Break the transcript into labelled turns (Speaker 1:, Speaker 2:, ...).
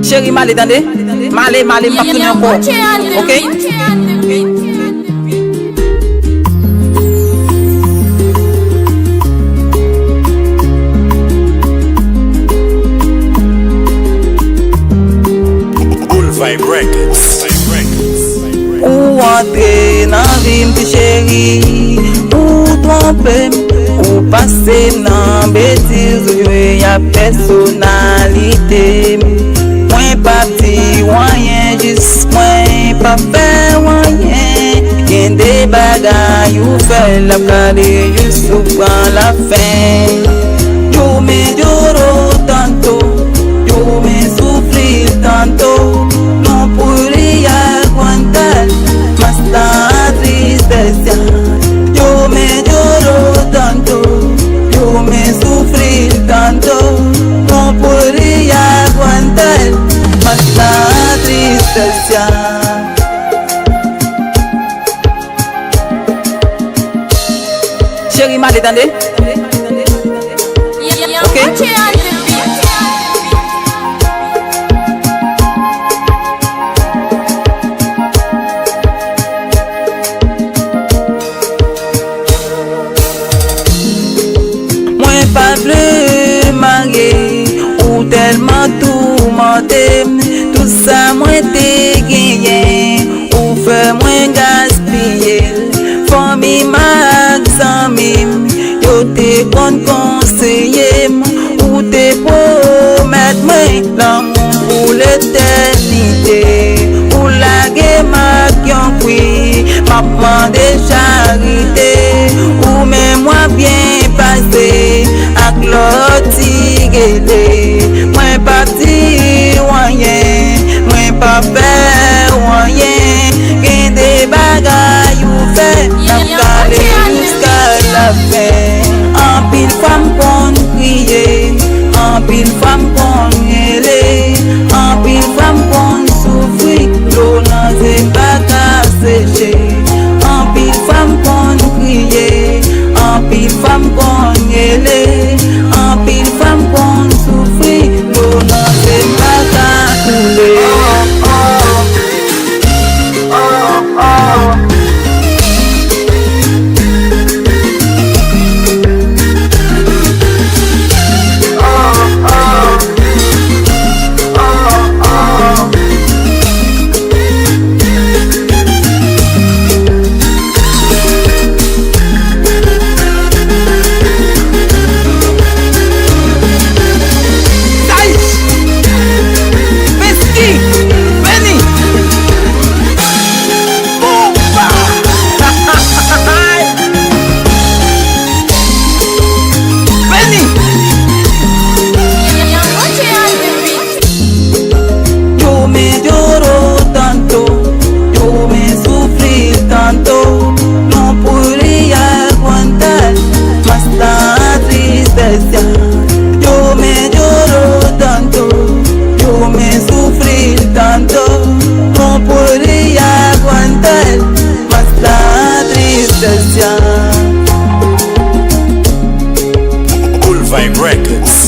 Speaker 1: Chérie, m'allez, attendez. M'allez, pas tourner encore. Ok?
Speaker 2: Ou entre nan vie m'ti chéri, ou trompe ou passe nan bêtise, ou y'a personnalité. Mwen pa ti wanyen, jis mwen pa fe wanyen. Gen de bagay ou fe la kade, jis ou pran la fin. Yo me lloro tanto, yo me sufrir tanto. No podría aguantar más la tristeza. Yo me lloro tanto, yo me sufrir tanto. No podría aguantar más la tristeza.
Speaker 1: Chérie, m'allez, attendez. Ok?
Speaker 2: Pas bleu marié ou tellement tourmenté, tout ça moi t'ai gagné ou fait moins gaspiller. Famille ma examen, yo t'ai conseillé ou t'ai promettre moi l'amour pour l'éternité. Ou la guerre ma qui m'a demandé charité ou même moi bien passé. Mwen pa ti wanyen, mwen pa fe wanyen. Gen de bagay ou fe, nap kale jusqu'à la fin. Anpil fam kon kriye, anpil fam kon rele, anpil fam kon soufri, l'eau nan se baka seche. Anpil fam kon kriye, anpil fam kon rele, anpil fam kon soufri, l'eau nan se baka koule. Yo me lloro tanto, yo me sufrir tanto. No podría aguantar más la tristeza.
Speaker 3: Full Vibe Records.